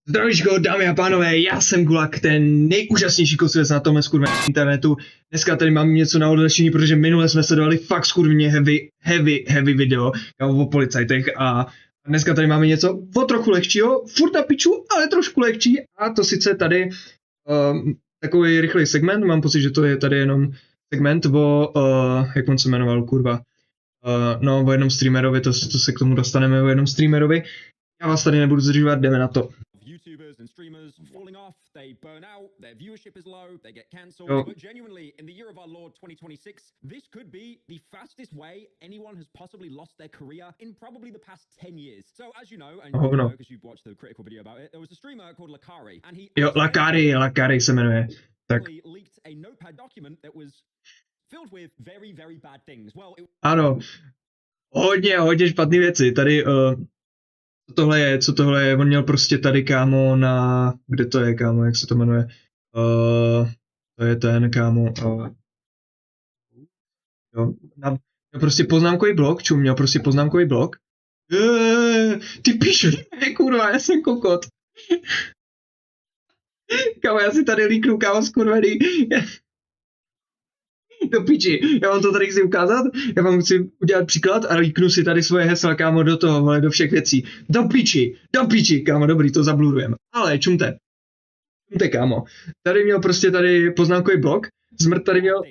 Zdravíčko, dámy a pánové, já jsem Gulak, ten nejúžasnější kostlivec na tomhle skurvené internetu. Dneska tady mám něco na odlečení, protože minule jsme sledovali fakt skurveně heavy video o policajtech a dneska tady máme něco o trochu lehčího, furt na piču, ale trošku lehčí a to sice tady takový rychlý segment, mám pocit, že to je tady jenom segment o, jak on se jmenoval, kurva, no o jednom streamerovi, to se k tomu dostaneme, o jednom streamerovi. Já vás tady nebudu zdržovat, jdeme na to. YouTubers and streamers falling off, they burn out, their viewership is low, they get cancelled. Oh. But genuinely, in the year of our Lord 2026, this could be the fastest way anyone has possibly lost their career in probably the past 10 years. So as you know, and you know because you've watched the critical video about it, there was a streamer called Lakari, and he Lakari se jmenuje. Tak. Leaked a notepad document that was filled with very, very bad things. Well, Ano, hodně špatný věci. Tady, co tohle je, on měl prostě tady, kámo, na, kde to je, kámo, jak se to jmenuje, to je ten, kámo, jo, měl prostě poznámkový blok, měl prostě poznámkový blok, ty píšu, kurva, já jsem kokot. Kámo, já si tady líknu, kámo, skurvený. Do piči, já vám to tady chci ukázat, já vám chci udělat příklad a líknu si tady svoje hesla, kámo, do toho, vole, do všech věcí. Do piči, kámo, dobrý, to zablurujeme. Ale čumte, kámo. Tady měl prostě tady poznámkový blok, Zmrt tady měl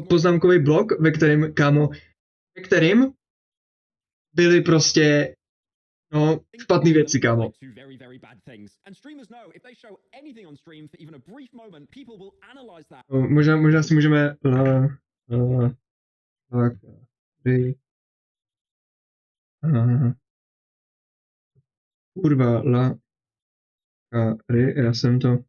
poznámkový blok, ve kterým byly prostě, no, špatný věci, kámo. Možná si můžeme kurva, já jsem to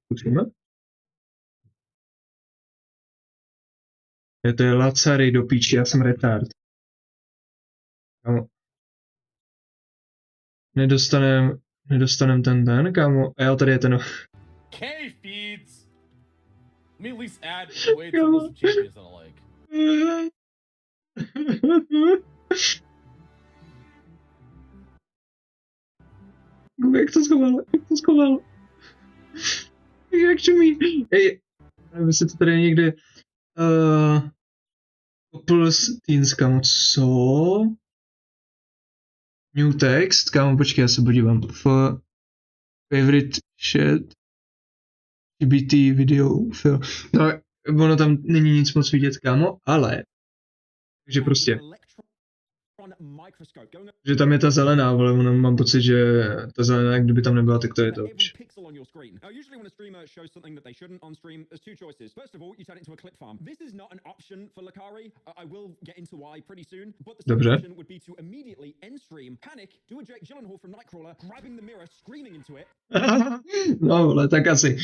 zkusíme? To je Lacary do píči, já jsem retard. Kámo. Nedostanem ten, kámo. A jo, tady je ten. K feeds. Let me at least add way to list of champions that I like. Jak to schoval? Jak čumí? Ej, nevím, jestli to tady je někde. Plus teens, kámo, co? New text, kámo, počkej, já se podívám. Favorite shit. GBT video film. No, ono tam není nic moc vidět, kámo, ale. Takže prostě. Že tam je ta zelená, ale mám pocit, že ta zelená, kdyby tam nebyla, tak to je to. Dobře. No, ale tak asi.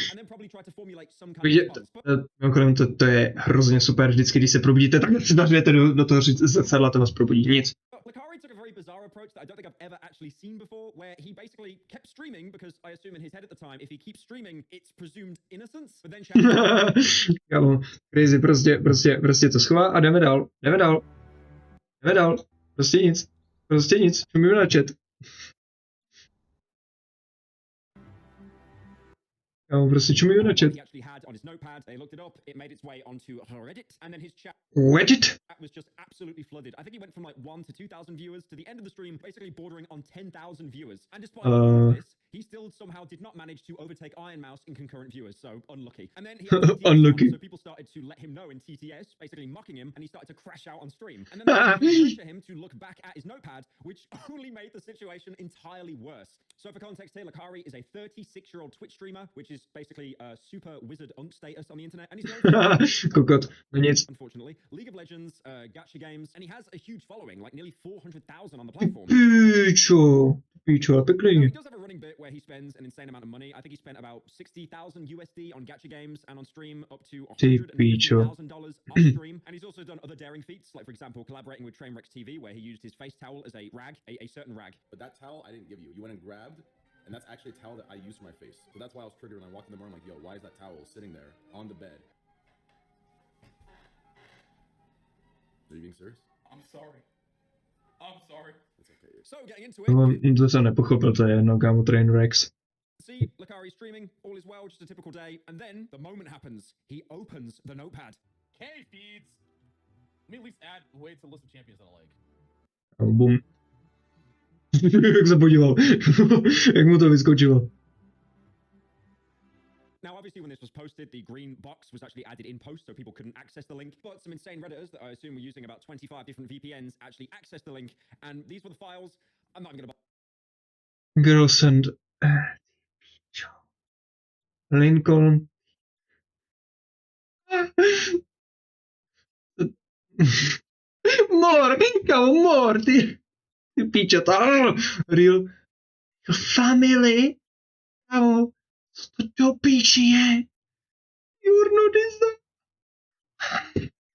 Mimochodem, to je hrozně super, vždycky, když se probudíte, tak si nařvěte do toho zrcadla, to vás probudí. Nic. Lakari took a very bizarre approach that I don't think I've ever actually seen before, where he basically kept streaming because I assume in his head at the time, if he keeps streaming, it's presumed innocence. But then kámo, crazy, prostě to schová a jdeme dál. Prostě nic, čumíme na chat. Kámo, prostě čumíme na chat. Reddit? Was just absolutely flooded. I think he went from like 1 to 2,000 viewers to the end of the stream, basically bordering on 10,000 viewers. And despite all of this, he still somehow did not manage to overtake Iron Mouse in concurrent viewers. So unlucky. And then he unlucky. So people started to let him know in TTS, basically mocking him, and he started to crash out on stream. And then they pressure him to look back at his notepad, which only made the situation entirely worse. So for context here, Lakari is a 36-year-old Twitch streamer, which is basically a super wizard unk status on the internet, and he's known Kokot, nic. Unfortunately, League of Legends, gacha games, and he has a huge following, like nearly 400,000 on the platform. Pičo, pěkný. He does have a running bit where he spends an insane amount of money. I think he spent about 60,000 USD on gacha games and on stream up to $150,000 off stream. And he's also done other daring feats, like for example, collaborating with Trainwrecks TV, where he used his face towel as a rag, a certain rag. But that towel I didn't give you. You went and grabbed And that's actually a towel that I use for my face. So that's why I was triggered when I walked in the morning. I'm like, yo, why is that towel sitting there on the bed? Are you being serious? I'm sorry. I'm sorry. It's okay. So getting into it, To jsem nepochopil, to je jedno, kámo, Trainwrecks. see Lakari streaming, all is well, just a typical day, and then the moment happens. He opens the notepad. Okay, feeds. Let me at least add a way to list of champions that I like. A bum. Jak se podíval. Jak mu to vyskočilo. Now, obviously, when this was posted, the green box was actually added in post, so people couldn't access the link. But some insane Redditors that I assume were using about 25 different VPNs actually accessed the link, and these were the files. I'm not even gonna. Girls and... Lincoln. More, kámo, more, ty píčata. Real. Your family. Kámo, co to do píči je? You're not this.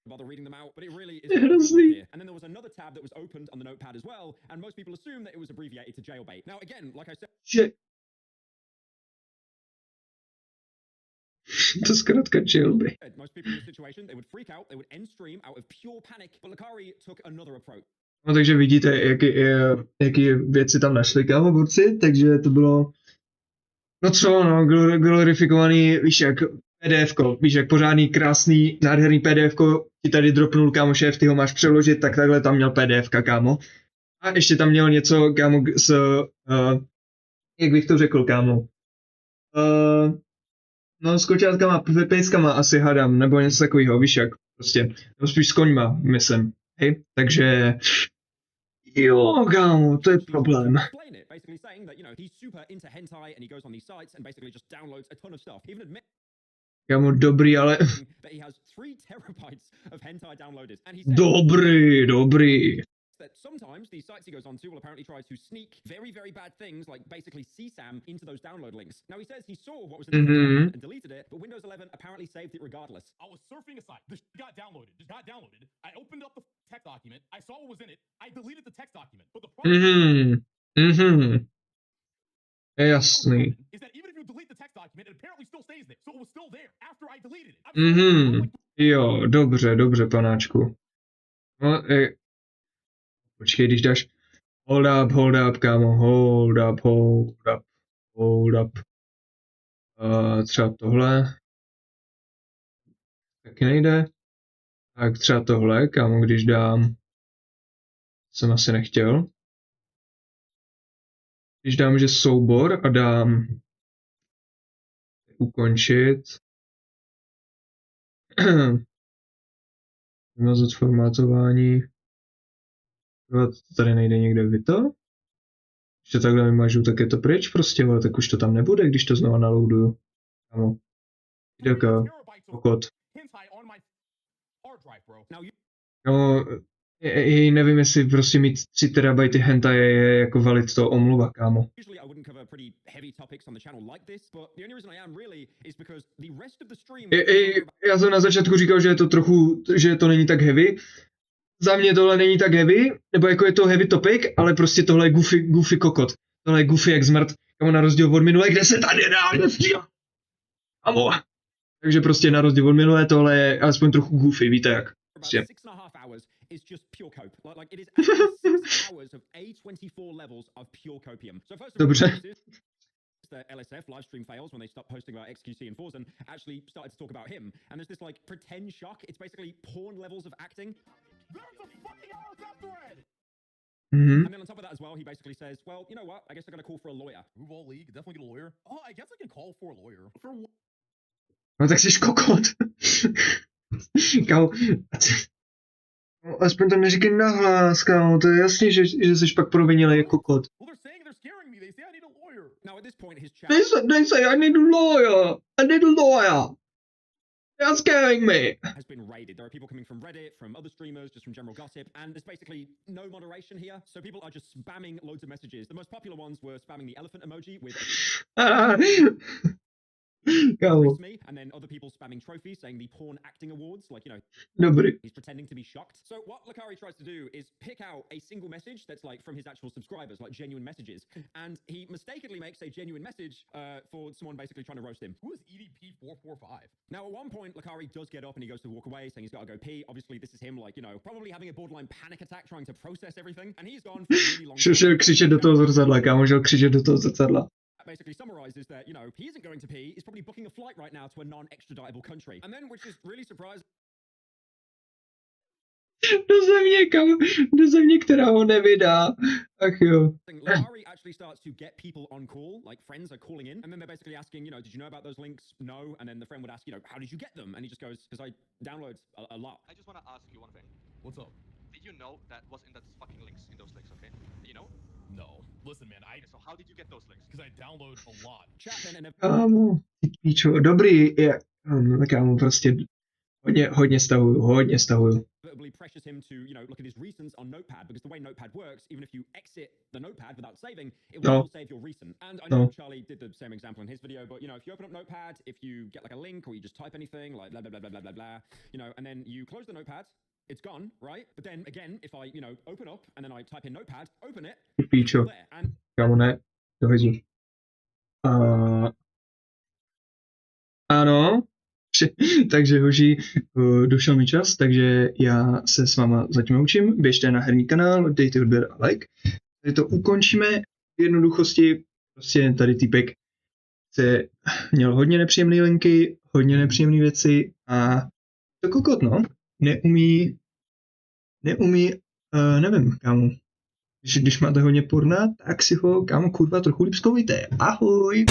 Bother reading them out, but it really is Yeah, that's neat. here. And then there was another tab that was opened on the notepad as well, and most people assume that it was abbreviated to jailbait. Now, again, like I said, Že... To zkrátka jailbait. most people in this situation, they would freak out, they would end stream out of pure panic, but Lakari took another approach. No takže vidíte, jaký věci tam našli, kámo, borci, takže to bylo... No co, no, glorifikovaný, víš jak, PDFko, víš jak pořádný, krásný, nádherný PDFko ti tady dropnul, kámo, šéf, ty ho máš přeložit, tak takhle tam měl PDFka, kámo. A ještě tam měl něco, kámo, jak bych to řekl, kámo. No s koťátkama, pejskama asi hadám, nebo něco takového, víš jak, prostě, nebo spíš s koňma, myslím, hej, takže... Jo, kámo, to je problém. Explain it, basically saying that, you know, he's super into hentai and he goes on these sites and basically just downloads a ton of stuff. He even admits Kámo, dobrý, ale... that he has 3 terabytes of hentai downloaded. And he says Dobrý. that sometimes these sites he goes on to will apparently try to sneak very, very bad things like basically CSAM into those download links. Now he says he saw what was in the text document and deleted it, but Windows 11 apparently saved it regardless. I was surfing a site. This got downloaded. I opened up the text document. I saw what was in it. I deleted the text document. But the problem Je jasný. is that even if you delete the text document, it apparently still stays there. So it was still there after I deleted it. Jo, dobře, panáčku. No, počkej, když dáš hold up, kámo, hold up. Třeba tohle. Taky nejde. Tak třeba tohle, kámo, když dám... Jsem asi nechtěl. Když dám, že soubor a dám... Ukončit. Vymazat formátování. To tady nejde někde vyto. Když to takhle vymažu, tak je to pryč prostě, ale tak už to tam nebude, když to znova naloaduju. Kámo. Jdeka. Pokot. Kámo, nevím, jestli prostě mít 3 terabajty hentai je jako valid to omluva, kámo. Usually I wouldn't cover pretty heavy topics on the channel like this, but the only reason I am really is because the rest of the stream... Já jsem na začátku říkal, že je to trochu, že to není tak heavy. Za mě tohle není tak heavy, nebo jako je to heavy topic, ale prostě tohle je goofy kokot. Tohle je goofy jak zmrt, kámo, na rozdíl od minulé, kde se tady dá kámo. Takže prostě na rozdíl od minulé tohle je alespoň trochu goofy, víte jak. Prostě. 6.5 hours is just pure cope. Like it is actually 6 hours of A24 levels of pure copium. So first of all, Dobře. the LSF live stream fails when they stopped posting about XQC and Forzen actually started to talk about him. And there's this like pretend shock. It's basically porn levels of acting. There's a fucking hour death thread! Mhm. And then on top of that as well, he basically says, well, you know what? I guess I'm going to call for a lawyer. Move all league, definitely get a lawyer. Oh, I guess I can call for a lawyer. For what? No tak jsi kokot. Kámo, aspoň to neříkej nahlas, kámo, to je jasný, že jsi pak provinilej jako kokot. Well, they're saying they're scaring me. They say I need a lawyer. Now at this point, his chat... They say I need a lawyer. They're scaring me. has been raided. There are people coming from Reddit, from other streamers, just from general gossip, and there's basically no moderation here. So people are just spamming loads of messages. The most popular ones were spamming the elephant emoji with Kámo, Praised me, and then other people spamming trophies saying the porn acting awards, like, you know, dobrý. he's pretending to be shocked. So what Lakari tries to do is pick out a single message that's like from his actual subscribers, like genuine messages, and he mistakenly makes a genuine message for someone basically trying to roast him. Who is EDP445? Now, at one point, Lakari does get up and he goes to walk away, saying he's got to go pee. Obviously, this is him, like, you know, probably having a borderline panic attack, trying to process everything, and he's gone for a really long Šel křičet do toho zrcadla, kámo, šel křičet do toho zrcadla. That basically summarizes that, you know, he isn't going to pee, he's probably booking a flight right now to a non-extraditable country. And then, which is really surprising, Do země, která ho nevydá. Ach jo. Lakari actually starts to get people on call, like friends are calling in, and then they're basically asking, you know, did you know about those links? No. And then the friend would ask, you know, how did you get them? And he just goes, because I download a lot. I just want to ask you one thing. What's up? Did you know that was in that fucking links, in those links, okay? Do you know? No. Listen, man, Okay, so how did you get those links? because I download a lot. Chat then and Kámo, ty píčo, dobrý, je, kámo, prostě hodně stahuju. inevitably pressures him to, you know, look at his recents on Notepad, because the way Notepad works, even if you exit the Notepad without saving, it will still save your recent. And I know Charlie did the same example in his video, but, you know, if you open up Notepad, if you get like a link or you just type anything, like blah, blah, blah, blah, blah, blah, blah, you know, and then you close the Notepad, it's gone, right? But then again, if I, you know, open up and then I type in Notepad, open it, Ty it's píčo, still there. And kámo, ne, do hajzlu. Ano, takže hoši, došel mi čas, takže já se s váma zatím učím, běžte na herní kanál, dejte odběr a like. Tady to ukončíme v jednoduchosti, prostě tady týpek měl hodně nepříjemné linky, hodně nepříjemné věci a to kokot, no, neumí, nevím, kámo, když máte hodně porna, tak si ho, kámo, kurva, trochu líp zkoumejte. Ahoj!